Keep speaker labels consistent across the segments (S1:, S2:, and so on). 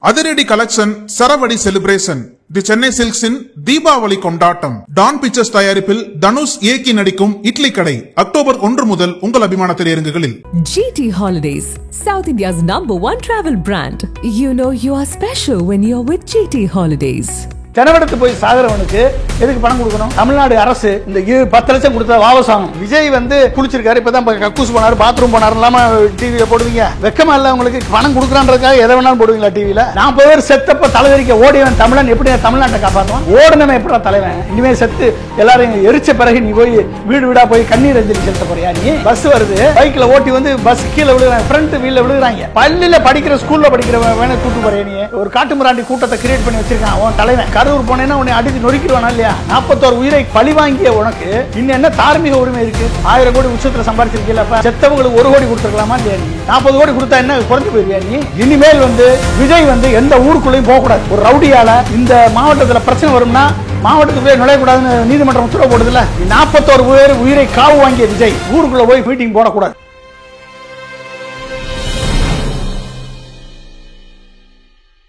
S1: அதிரடி collection சரவடி celebration தி சென்னை சில்க்ஸின் தீபாவளி கொண்டாட்டம் Don pictures தயாரிப்பில் தனுஷ் இயக்கி நடிக்கும் இட்லி கடை அக்டோபர் 1 முதல் உங்கள் அபிமான திரையரங்குகளில்.
S2: GT Holidays, South India's #1 travel brand. You know you are special when you're with GT Holidays.
S3: தெனவெடுத்து போய் சாகரவனுக்கு எதுக்கு பணம் கொடுக்கணும்? தமிழ்நாடு அரசு இந்த 10 லட்சம் கொடுத்தா வாபஸ் ஆகும். விஜய் வந்து குளிச்சிருக்காரு, இப்பதான் கக்கூஸ் போனாரு, பாத்ரூம் போனாரு, இல்லாம டிவியில போடுவீங்க. வெக்கமா இல்ல உங்களுக்கு? பணம் கொடுக்குறான்றதுக்காக எதை வேணாலும் போடுவீங்களா டிவியில? 40 பேர் செத்தப்ப தலைவரிக்க ஓடியவன் தமிழன் எப்படி தமிழ்நாட்டை காப்பாற்றுவான்? ஓடுனவன் எப்படா தலைவன்? இனிமே செத்து எல்லாரும் எரிச்ச பிறகு நீ போய் வீடு வீடா போய் கண்ணீர் அஞ்சலி செலுத்த போறியா? நீ பஸ் வருது, பைக்ல ஓட்டி வந்து பஸ் கீழே விழுகிறாங்க, ஃப்ரண்ட் வீல்ல விழுகிறாங்க. பள்ளியில படிக்கிற ஸ்கூல்ல படிக்கிற வேணா கூட்டு போறியா? நீ ஒரு காட்டுமிராண்டி கூட்டத்தை கிரியேட் பண்ணி வச்சிருக்கான் அவன் தலைவன். கரூர் போனேன்னா உன்னை அடித்து நொறுக்கிடுவானா இல்லையா? 41 உயிரை பழி வாங்கிய உனக்கு இன்னும் என்ன தார்மீக உரிமை இருக்கு? 1000 கோடி உச்சத்துல சம்பாதிச்சிருக்கீல, செத்தவங்களுக்கு 1 கோடி கொடுத்துருக்கலாமா இல்லையா? நீ 40 கோடி கொடுத்தா என்ன குறைஞ்சு போயிருவியா நீ? இனிமேல் வந்து விஜய் வந்து எந்த ஊருக்குள்ளேயும் போக கூடாது. ஒரு ரவுடியால இந்த மாவட்டத்துல பிரச்சனை வரும்னா மாவட்டத்துக்குள்ளே நுழையக்கூடாதுன்னு நீதிமன்றம் உத்தரவு போடுதுல. 41 உயிரை காவு வாங்கிய விஜய் ஊருக்குள்ள போய் மீட்டிங் போடக்கூடாது.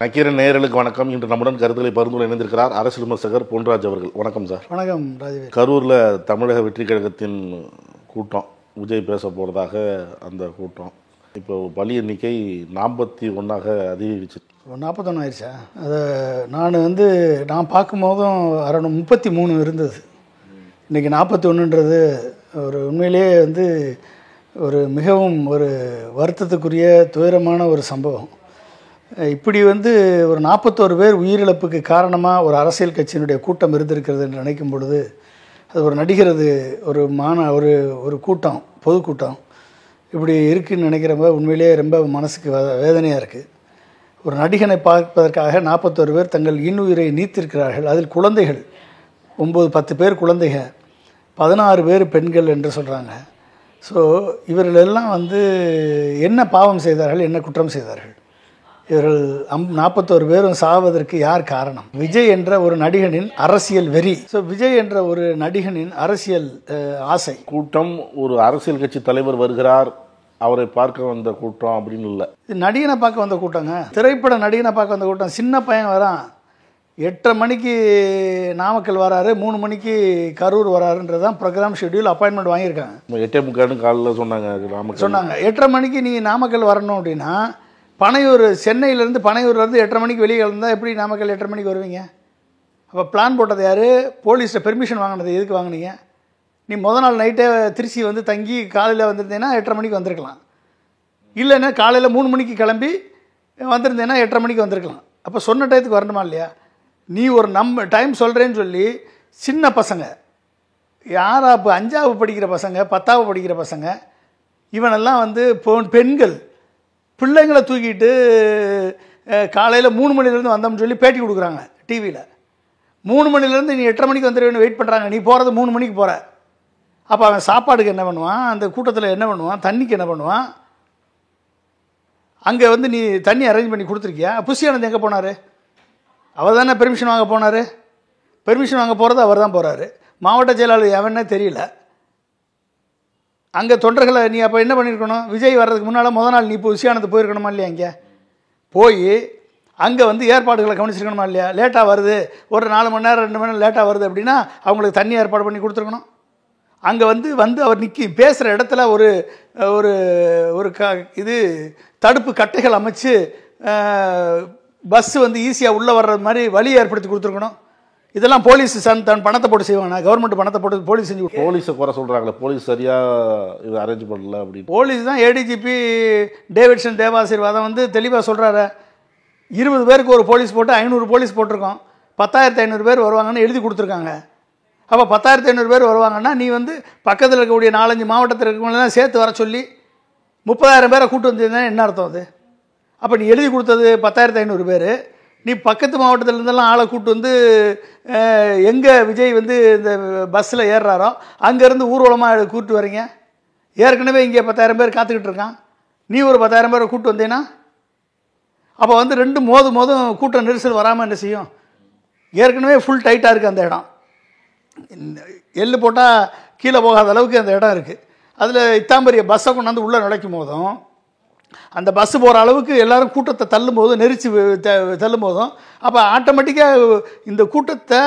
S4: நக்கீரன் நேயர்களுக்கு வணக்கம். இன்று நம்முடன் கருத்துக்களை பரிந்துரை இணைந்திருக்கிறார் அரசியல் விமர்சகர் பொன்ராஜ் அவர்கள். வணக்கம் சார்.
S3: வணக்கம் ராஜவேல்.
S4: கரூரில் தமிழக வெற்றி கழகத்தின் கூட்டம், விஜய் பேச போகிறதாக அந்த கூட்டம் இப்போ பலி எண்ணிக்கை 41ஆக அதிகரிச்சு
S3: 41 ஆயிடுச்சா? அதை நான் பார்க்கும்போதும் 33 இருந்தது. இன்றைக்கி 41ன்றது ஒரு உண்மையிலேயே ஒரு மிகவும் ஒரு வருத்தத்துக்குரிய துயரமான ஒரு சம்பவம். இப்படி ஒரு 41 பேர் உயிரிழப்புக்கு காரணமாக ஒரு அரசியல் கட்சியினுடைய கூட்டம் இருந்திருக்கிறது என்று நினைக்கும் பொழுது, அது ஒரு நடிகரது ஒரு கூட்டம், பொதுக்கூட்டம் இப்படி இருக்குதுன்னு நினைக்கிறப்ப உண்மையிலேயே ரொம்ப மனசுக்கு வேதனையாக இருக்குது. ஒரு நடிகனை பார்ப்பதற்காக 41 பேர் தங்கள் இன்னுயிரை நீத்திருக்கிறார்கள். அதில் குழந்தைகள் 9-10 பேர் குழந்தைகள், 16 பேர் பெண்கள் என்று சொல்கிறாங்க. ஸோ இவர்களெல்லாம் என்ன பாவம் செய்தார்கள், என்ன குற்றம் செய்தார்கள்? இவர்கள் 41 பேரும் சாவதற்கு யார் காரணம்? விஜய் என்ற ஒரு நடிகனின் அரசியல் வெறி. ஸோ விஜய் என்ற ஒரு நடிகனின் அரசியல் ஆசை.
S4: கூட்டம் ஒரு அரசியல் கட்சி தலைவர் வருகிறார், அவரை பார்க்க வந்த கூட்டம் அப்படின்னு இல்லை.
S3: இது நடிகனை பார்க்க வந்த கூட்டங்க, திரைப்பட நடிகனை பார்க்க வந்த கூட்டம். சின்ன பையன் வரான், 8:30 மணிக்கு நாமக்கல் வராரு, 3 மணிக்கு கரூர் வராருன்றதான் ப்ரோக்ராம் ஷெட்யூல், அப்பாயின்மெண்ட் வாங்கியிருக்காங்க.
S4: 8:45 காலையில் சொன்னாங்க.
S3: 8:30 மணிக்கு நீ நாமக்கல் வரணும் அப்படின்னா பனையூர், சென்னையிலேருந்து பனையூர்லேருந்து 8:30 மணிக்கு வெளியே இருந்தால் எப்படி நாமக்கல் 8:30 மணிக்கு வருவீங்க? அப்போ பிளான் போட்டது யார்? போலீஸில் பெர்மிஷன் வாங்கினது எதுக்கு வாங்கினீங்க? நீ முதல் நாள் நைட்டே திருச்சி தங்கி காலையில் வந்திருந்தேன்னா 8:30 மணிக்கு வந்திருக்கலாம். இல்லைன்னா காலையில் 3 மணிக்கு கிளம்பி வந்திருந்தேன்னா 8:30 மணிக்கு வந்திருக்கலாம். அப்போ சொன்ன டயத்துக்கு வரணுமா இல்லையா? நீ ஒரு டைம் சொல்கிறேன்னு சொல்லி சின்ன பசங்க, யாரா இப்போ 5ஆவது படிக்கிற பசங்க, 10ஆவது படிக்கிற பசங்க, இவனெல்லாம் பெண்கள் பிள்ளைங்களை தூக்கிட்டு காலையில் 3 மணிலேருந்து வந்தோம்னு சொல்லி பேட்டி கொடுக்குறாங்க டிவியில். 3 மணிலேருந்து நீ 8:30 மணிக்கு வந்துடுவேன்னு வெயிட் பண்ணுறாங்க. நீ போகிறது 3 மணிக்கு போகிற. அப்போ அவன் சாப்பாடுக்கு என்ன பண்ணுவான்? அந்த கூட்டத்தில் என்ன பண்ணுவான்? தண்ணிக்கு என்ன பண்ணுவான்? அங்கே நீ தண்ணி அரேஞ்ச் பண்ணி கொடுத்துருக்கியா? புஷி ஆனந்த் எங்கே போனார்? அவர் தானே பெர்மிஷன் வாங்க போனார். பெர்மிஷன் வாங்க போகிறது அவர் தான் போகிறாரு. மாவட்ட செயலாளர் எவனே தெரியல. அங்கே தொண்டர்களை நீ அப்போ என்ன பண்ணியிருக்கணும்? விஜய் வர்றதுக்கு முன்னால் முதல் நாள் நீ இப்போ விஷயானது போயிருக்கணுமா இல்லையா? இங்கே போய் அங்கே ஏற்பாடுகளை கவனிச்சிருக்கணுமா இல்லையா? லேட்டாக வருது, ஒரு 4 மணி நேரம் 2 மணி நேரம் லேட்டாக வருது அப்படின்னா அவங்களுக்கு தண்ணி ஏற்பாடு பண்ணி கொடுத்துருக்கணும். அங்கே அவர் பேசுகிற இடத்துல ஒரு ஒரு தடுப்பு கட்டைகள் அமைச்சு பஸ்ஸு ஈஸியாக உள்ளே வர்றது மாதிரி வழி ஏற்படுத்தி கொடுத்துருக்கணும். இதெல்லாம் போலீஸ் தன் பணத்தை போட்டு செய்வாங்க. கவர்மெண்ட் பணத்தை போட்டு போலீஸ் செஞ்சு.
S4: போலீஸை குறை சொல்கிறாங்களே, போலீஸ் சரியாக இது அரேஞ்ச் பண்ணல அப்படி.
S3: போலீஸ் தான் ஏடிஜிபி டேவிட்சன் தேவாசீர்வாதம் தெளிவாக சொல்கிறாரு. 20 பேருக்கு ஒரு போலீஸ் போட்டு 500 போலீஸ் போட்டிருக்கோம். 10,500 பேர் வருவாங்கன்னு எழுதி கொடுத்துருக்காங்க. அப்போ 10,500 பேர் வருவாங்கன்னா நீ பக்கத்தில் இருக்கக்கூடிய 4-5 மாவட்டத்தில் இருக்கவங்களெல்லாம் சேர்த்து வர சொல்லி 30,000 பேரை கூட்டு வந்திருந்தேன்னா என்ன அர்த்தம் அது? அப்போ நீ எழுதி கொடுத்தது 10,500 பேர். நீ பக்கத்து மாவட்டத்திலேருந்தெல்லாம் ஆளை கூட்டு எங்கே விஜய் இந்த பஸ்ஸில் ஏறுறாரோ அங்கேருந்து ஊர்வலமாக கூப்பிட்டு வரீங்க. ஏற்கனவே இங்கே 10,000 பேர் காத்துக்கிட்டு இருக்கான். நீ ஒரு 10,000 பேரை கூப்பிட்டு வந்தேன்னா அப்போ 2 மோதும் கூட்ட நெரிசல் வராமல் என்ன செய்யும்? ஏற்கனவே ஃபுல் டைட்டாக இருக்குது அந்த இடம். எள்ளு போட்டால் கீழே போகாத அளவுக்கு அந்த இடம் இருக்குது. அதில் இத்தாம்பரிய பஸ்ஸை கொண்டாந்து உள்ளே நுழைக்கும் போதும் அந்த பஸ்ஸு போகிற அளவுக்கு எல்லாரும் கூட்டத்தை தள்ளும்போது நெரிச்சு தள்ளும் போதும் அப்போ ஆட்டோமேட்டிக்காக இந்த கூட்டத்தை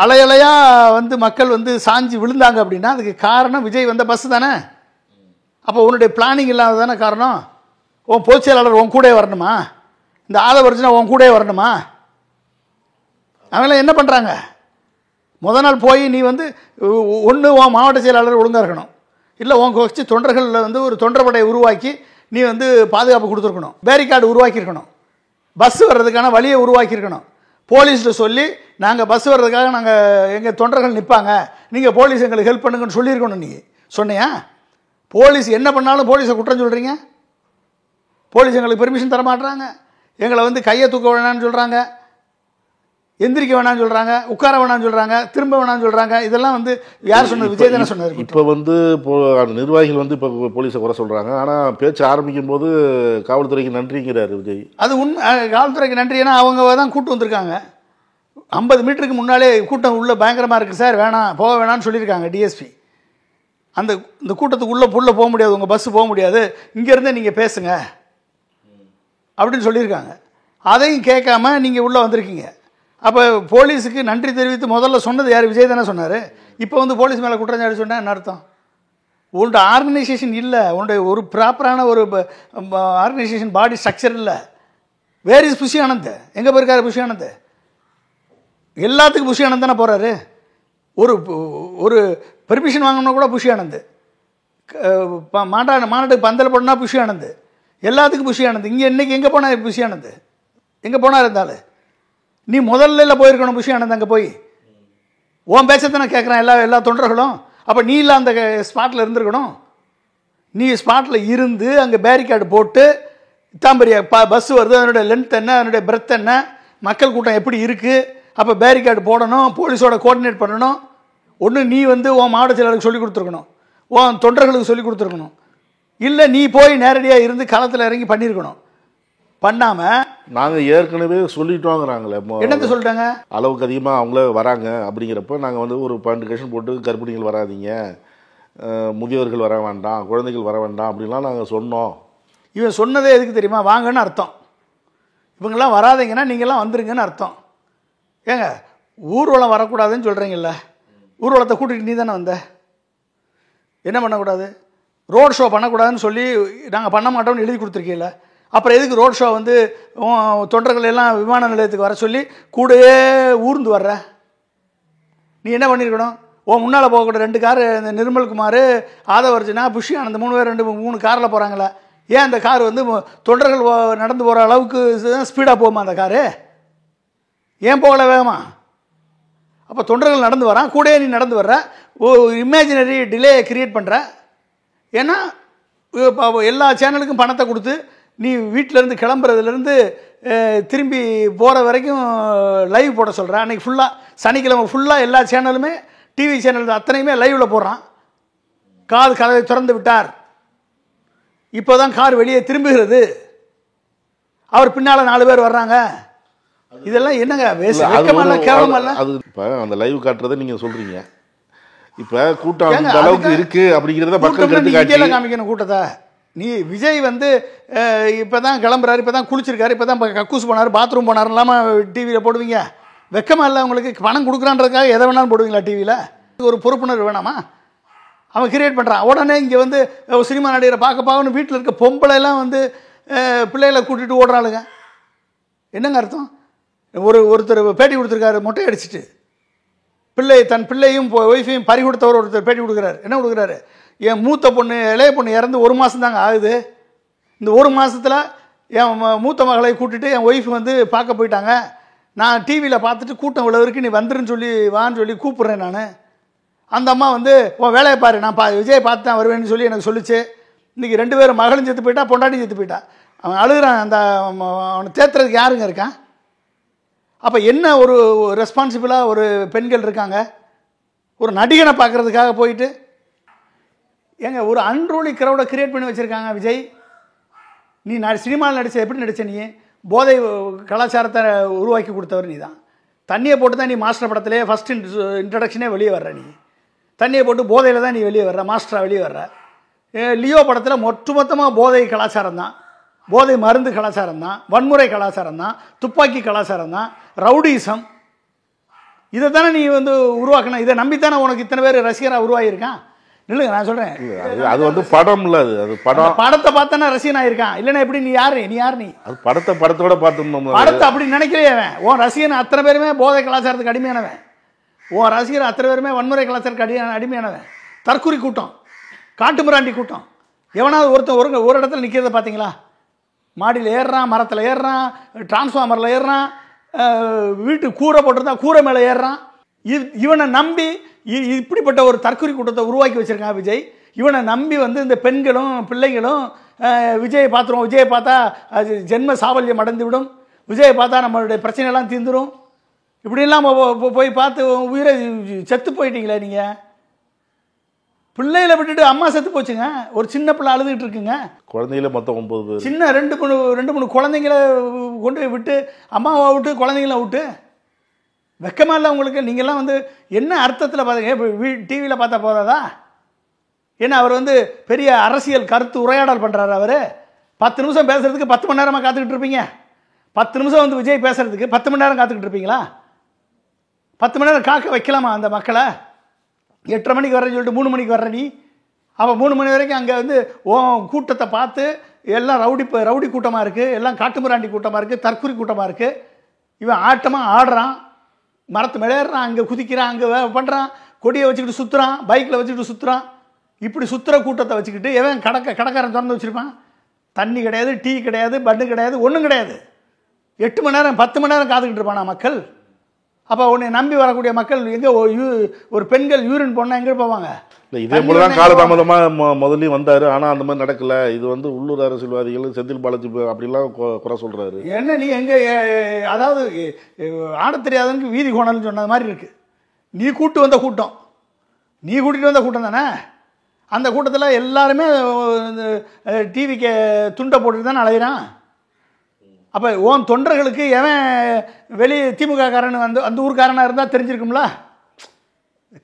S3: அலையலையாக வந்து மக்கள் வந்து சாஞ்சி விழுந்தாங்க அப்படின்னா அதுக்கு காரணம் விஜய் வந்த பஸ்ஸு தானே. அப்போ உன்னுடைய பிளானிங் இல்லாத தானே காரணம். உன் பொதுச் செயலாளர் உன் கூட வரணுமா, இந்த ஆதவர்ஜனா உன் கூட வரணுமா? அவங்களாம் என்ன பண்ணுறாங்க? முத நாள் போய் நீ வந்து ஒன்று உன் மாவட்ட செயலாளர் ஒழுங்காக இருக்கணும், இல்லை உன் கட்சி தொண்டர்களில் வந்து ஒரு தொண்டர்படையை உருவாக்கி நீ வந்து பாதுகாப்பு கொடுத்துருக்கணும், பேரிகார்டு உருவாக்கியிருக்கணும், பஸ் வர்றதுக்கான வழியை உருவாக்கியிருக்கணும், போலீஸ்கிட்ட சொல்லி நாங்கள் பஸ் வர்றதுக்காக நாங்கள் எங்கள் தொண்டர்கள் நிற்பாங்க, நீங்கள் போலீஸ் எங்களுக்கு ஹெல்ப் பண்ணுங்கன்னு சொல்லியிருக்கணும். நீ சொன்னியா? போலீஸ் என்ன பண்ணாலும் போலீஸை குற்றம் சொல்கிறீங்க. போலீஸ் எங்களுக்கு பெர்மிஷன் தர மாட்டுறாங்க, எங்களை வந்து கையை தூக்க வேணான்னு சொல்கிறாங்க, எந்திரிக்க வேணான்னு சொல்கிறாங்க, உட்கார வேணான்னு சொல்கிறாங்க, திரும்ப வேணான்னு சொல்கிறாங்க. இதெல்லாம் வந்து யார் சொன்னது? விஜய் தானே சொன்னார்.
S4: இப்போ வந்து நிர்வாகிகள் வந்து இப்போ போலீஸை குறை சொல்கிறாங்க. ஆனால் பேச்சு ஆரம்பிக்கும் போது காவல்துறைக்கு நன்றிங்கிறார் விஜய். அது
S3: காவல்துறைக்கு நன்றி. ஏன்னா அவங்க தான் கூட்டு வந்திருக்காங்க. 50 மீட்டருக்கு முன்னாலே கூட்டம் உள்ளே பயங்கரமாக இருக்குது சார், வேணாம் போக வேணான்னு சொல்லியிருக்காங்க டிஎஸ்பி. இந்த கூட்டத்துக்கு உள்ளே போக முடியாது, உங்கள் பஸ்ஸு போக முடியாது, இங்கேருந்தே நீங்கள் பேசுங்க அப்படின்னு சொல்லியிருக்காங்க. அதையும் கேட்காம நீங்கள் உள்ளே வந்திருக்கீங்க. அப்போ போலீஸுக்கு நன்றி தெரிவித்து முதல்ல சொன்னது யார்? விஜய் தானே சொன்னார். இப்போ வந்து போலீஸ் மேலே குற்றச்சாட்டு சொன்னால் என்ன அர்த்தம்? உன்னோட ஆர்கனைசேஷன் இல்லை, உன்னுடைய ஒரு ப்ராப்பரான ஒரு ஆர்கனைசேஷன் பாடி ஸ்ட்ரக்சர் இல்லை. Where is Pushi Anand? எங்கே போயிருக்காரு புஷி ஆனந்த்? எல்லாத்துக்கும் புஷி ஆனந்த் தானே போகிறாரு. ஒரு பெர்மிஷன் வாங்கணும்னா கூட புஷி ஆனந்த், மாநாட்டுக்கு பந்தல் போடனா புஷி ஆனந்த், எல்லாத்துக்கும் புஷி ஆனந்த். இங்கே இன்னைக்கு எங்கே போனார் புஷி ஆனந்த்? எங்கே போனார் இருந்தாலும்? நீ முதல்ல போயிருக்கணும் புஷி ஆனந்த். அங்கே போய் உன் பேச்சத்தை நான் கேட்குறேன் எல்லா தொண்டர்களும். அப்போ நீ இல்லை அந்த ஸ்பாட்டில் இருந்திருக்கணும். நீ ஸ்பாட்டில் இருந்து அங்கே பேரிகார்டு போட்டு இத்தாம்பரிய பஸ் வருது, அதனுடைய லென்த் என்ன, அதனுடைய பிரெத் என்ன, மக்கள் கூட்டம் எப்படி இருக்குது, அப்போ பேரிகார்டு போடணும், போலீஸோட கோஆர்டினேட் பண்ணணும். ஒன்று நீ வந்து உன் மாவட்ட செயலாளருக்கு சொல்லிக் கொடுத்துருக்கணும், உன் தொண்டர்களுக்கு சொல்லிக் கொடுத்துருக்கணும், இல்லை நீ போய் நேரடியாக இருந்து களத்தில் இறங்கி பண்ணியிருக்கணும். பண்ணாமல்
S4: நாங்கள் ஏற்கனவே சொல்லிட்டோங்கிறாங்களே.
S3: என்னத்தை சொல்லிட்டாங்க?
S4: அளவுக்கு அதிகமாக அவங்கள வராங்க அப்படிங்கிறப்ப நாங்கள் வந்து ஒரு கண்டிஷன் போட்டு கர்ப்பிணிகள் வராதிங்க, முதியோர்கள் வர வேண்டாம், குழந்தைகள் வர வேண்டாம் அப்படின்லாம் நாங்கள் சொன்னோம்.
S3: இவன் சொன்னதே எதுக்கு தெரியுமா? வாங்கன்னு அர்த்தம். இவங்கெல்லாம் வராதிங்கன்னா நீங்கள்லாம் வந்துருங்கன்னு அர்த்தம். ஏங்க ஊர்வலம் வரக்கூடாதுன்னு சொல்கிறீங்கல்ல, ஊர்வலத்தை கூட்டிகிட்டு நீ தானே வந்த. என்ன பண்ணக்கூடாது? ரோட் ஷோ பண்ணக்கூடாதுன்னு சொல்லி நாங்கள் பண்ண மாட்டோம்னு எழுதி கொடுத்துருக்கீங்கள. அப்புறம் எதுக்கு ரோட் ஷோ வந்து தொண்டர்கள் எல்லாம் விமான நிலையத்துக்கு வர சொல்லி கூடயே ஊர்ந்து வர்ற? நீ என்ன பண்ணியிருக்கணும்? முன்னால் போகக்கூட 2 காரு, இந்த நிர்மல்குமார், ஆதவர்ஜனா, புஷி ஆனந்த் 3 பேர் 3 காரில் போகிறாங்களே. ஏன் அந்த கார் வந்து தொண்டர்கள் நடந்து போகிற அளவுக்கு ஸ்பீடாக போகுமா அந்த காரு? ஏன் போகல வேகமா? அப்போ தொண்டர்கள் நடந்து வரான், கூடயே நீ நடந்து வர்ற, இமேஜினரி டிலே கிரியேட் பண்ணுற. ஏன்னா எல்லா சேனலுக்கும் பணத்தை கொடுத்து நீ வீட்டிலேருந்து கிளம்புறதுலேருந்து திரும்பி போகிற வரைக்கும் லைவ் போட சொல்கிற. அன்றைக்கி ஃபுல்லாக சனிக்கிழமை ஃபுல்லாக எல்லா சேனலுமே, டிவி சேனல் அத்தனையுமே லைவில் போடுறான். கதவை திறந்து விட்டார், இப்போ தான் கார் வெளியே திரும்புகிறது, அவர் பின்னால் 4 பேர் வர்றாங்க. இதெல்லாம் என்னங்க கேவலமல்ல?
S4: அது இப்போ அந்த லைவ் காட்டுறதை நீங்கள் சொல்கிறீங்க. இப்போ கூட்டம் அந்த அளவுக்கு இருக்குது அப்படிங்கிறத மக்கள்
S3: காமிக்கணும். கூட்டத்தை நீ விஜய் வந்து இப்போ தான் கிளம்புறாரு, இப்போ தான் குளிச்சிருக்காரு, இப்போ தான் கக்கூஸ் போனார், பாத்ரூம் போனார் இல்லாமல் டிவியில் போடுவீங்க. வெக்கமா இல்லை உங்களுக்கு? பணம் கொடுக்குறான்றதுக்காக எதை வேணாலும் போடுவீங்களா டிவியில்? ஒரு பொறுப்புணர்வு வேணாமா? அவன் கிரியேட் பண்ணுறான். உடனே இங்கே வந்து சினிமா நடிகரை பார்க்கணும் வீட்டில் இருக்க பொம்பளைலாம் வந்து பிள்ளைகளை கூட்டிகிட்டு ஓடுறாளுங்க. என்னங்க அர்த்தம்? ஒருத்தர் பேட்டி கொடுத்துருக்காரு, மொட்டை அடிச்சுட்டு தன் பிள்ளையும் ஒய்ஃபையும் பறி கொடுத்தவர் ஒருத்தர் பேட்டி கொடுக்குறாரு. என்ன கொடுக்குறாரு? என் மூத்த பொண்ணு இளைய பொண்ணு இறந்து 1 மாதம் தாங்க ஆகுது. இந்த 1 மாதத்தில் என் மூத்த மகளை கூட்டிட்டு என் ஒய்ஃப் வந்து பார்க்க போயிட்டாங்க. நான் டிவியில் பார்த்துட்டு கூட்டம் இவ்வளோ இருக்கு, நீ வந்துருன்னு சொல்லி வான்னு சொல்லி கூப்பிட்றேன் நான். அந்த அம்மா வந்து உன் வேலையை பாரு, நான் விஜயை பார்த்து தான் வருவேன்னு சொல்லி எனக்கு சொல்லிச்சு. இன்றைக்கி 2 பேரும் மகளும் செத்து போயிட்டா, பொண்டாட்டி செத்து போயிட்டா. அவன் அழுகிறான். அவனை தேத்துறதுக்கு யாருங்க இருக்கான்? அப்போ என்ன ஒரு ரெஸ்பான்சிபிளாக ஒரு பெண்கள் இருக்காங்க. ஒரு நடிகனை பார்க்குறதுக்காக போயிட்டு ஏங்க ஒரு அன்ரூலி கிரௌடை கிரியேட் பண்ணி வச்சுருக்காங்க. விஜய், நீ சினிமாவில் நடித்த எப்படி நடித்த? நீ போதை கலாச்சாரத்தை உருவாக்கி கொடுத்தவர் நீ தான். தண்ணியை போட்டு தான் நீ மாஸ்டர் படத்திலே ஃபஸ்ட் இன்ட்ரடக்ஷனே வெளியே வர்ற. நீ தண்ணியை போட்டு போதையில் தான் நீ வெளியே வர்ற, மாஸ்டராக வெளியே வர்ற. லியோ படத்தில் ஒட்டுமொத்தமாக போதை கலாச்சாரம் தான், போதை மருந்து கலாச்சாரம் தான், வன்முறை கலாச்சாரம் தான், துப்பாக்கி கலாச்சாரம் தான், ரவுடிசம். இதை தானே நீ வந்து உருவாக்கணும். இதை நம்பித்தானே உனக்கு இத்தனை பேர் ரசிகராக உருவாகியிருக்கான். இல்லைங்க, நான் சொல்கிறேன்,
S4: அது வந்து படம் இல்லை, அது படம்.
S3: படத்தை பார்த்தானே ரசிகன் ஆயிருக்கான். இல்லைன்னா எப்படி நீ யார் நீ
S4: அது படத்தோட பார்த்துருந்தோம்.
S3: படத்தை அப்படி நினைக்கவே அவன். உன் ரசிகன் அத்தனை பேருமே போதை கலாச்சாரத்துக்கு அடிமையானவன். உன் ரசிகர் அத்தனை பேருமே வன்முறை கலாச்சாரத்துக்கு அடிமையானவன். தற்குறி கூட்டம், காட்டு மிராண்டி கூட்டம். எவனாவது ஒருத்தன் ஒரு இடத்துல நிற்கிறத பார்த்தீங்களா? மாடியில் ஏறுறான், மரத்தில் ஏறுறான், டிரான்ஸ்ஃபார்மரில் ஏறுறான், வீட்டு கூரை போட்டிருந்தா கூரை மேலே ஏறுறான். இவனை நம்பி இப்படிப்பட்ட ஒரு தற்குறி கூட்டத்தை உருவாக்கி வச்சுருக்கான் விஜய். இவனை நம்பி வந்து இந்த பெண்களும் பிள்ளைகளும் விஜயை பார்த்துருவோம், விஜயை பார்த்தா அது ஜென்ம சாவல்யம் அடைந்து விடும், விஜயை பார்த்தா நம்மளுடைய பிரச்சனையெல்லாம் தீர்ந்துடும், இப்படிலாம் போய் பார்த்து உயிரை செத்து போயிட்டீங்களே நீங்கள். பிள்ளைகளை விட்டுட்டு அம்மா செத்து போச்சுங்க. ஒரு சின்ன பிள்ளை அழுதுகிட்டு இருக்குங்க.
S4: குழந்தைகள மொத்தம் 9 பேர்.
S3: சின்ன 2-3 குழந்தைங்களை கொண்டு போய் விட்டு, அம்மாவை விட்டு குழந்தைங்கள விட்டு, வெக்கமா இல்லை உங்களுக்கு? நீங்கள்லாம் வந்து என்ன அர்த்தத்தில் பார்த்தீங்க? டிவியில் பார்த்தா போதாதா? ஏன்னா அவர் வந்து பெரிய அரசியல் கருத்து உரையாடல் பண்ணுறாரு. அவர் 10 நிமிஷம் பேசுறதுக்கு 10 மணி நேரமாக காத்துக்கிட்டு இருப்பீங்க. 10 நிமிஷம் வந்து விஜய் பேசுறதுக்கு 10 மணி நேரம் காத்துக்கிட்டு இருப்பீங்களா? 10 மணி நேரம் காக்க வைக்கலாமா அந்த மக்களை? 8:30 மணிக்கு வர்றேன்னு சொல்லிட்டு 3 மணிக்கு வர்ற நீ, அவன் 3 மணி வரைக்கும் அங்கே வந்து கூட்டத்தை பார்த்து எல்லாம் ரவுடி கூட்டமாக இருக்குது, எல்லாம் காட்டுமிராண்டி கூட்டமாக இருக்குது, தற்குறி கூட்டமாக இருக்குது. இவன் ஆட்டமாக ஆடுறான், மரத்து மேலேறான், அங்கே குதிக்கிறான், அங்கே பண்ணுறான், கொடியை வச்சுக்கிட்டு சுற்றுறான், பைக்கில் வச்சுக்கிட்டு சுற்றுறான். இப்படி சுற்றுற கூட்டத்தை வச்சுக்கிட்டு எவன் கடைக்காரன் திறந்து வச்சுருப்பான்? தண்ணி கிடையாது, டீ கிடையாது, பன்னு கிடையாது, ஒன்றும் கிடையாது. 8 மணி நேரம் 10 மணி நேரம் காத்துக்கிட்டு இருப்பானா மக்கள்? அப்போ உன்னை நம்பி வரக்கூடிய மக்கள் எங்கே? ஒரு பெண்கள் யூரின் போனால் எங்கே போவாங்க?
S4: இல்லை, இதே போல தான் காலதாமதமாக முதலையும் வந்தார். ஆனால் அந்த மாதிரி நடக்கல. இது வந்து உள்ளூர் அரசியல்வாதிகள் செந்தில் பாலாஜி அப்படிலாம் குறை சொல்கிறாரு.
S3: என்ன நீ எங்கே, அதாவது ஆட தெரியாதவனுக்கு வீதி கோணல்னு சொன்னது மாதிரி இருக்குது. நீ கூட்டிட்டு வந்த கூட்டம் தானே. அந்த கூட்டத்தில் எல்லாருமே டிவிக்கு துண்டை போட்டுட்டு தானே அலையிறான். அப்போ ஓன் தொண்டர்களுக்கு எவன் வெளி திமுக காரன் வந்து அந்த ஊருக்காரனாக இருந்தால் தெரிஞ்சிருக்கும்ல.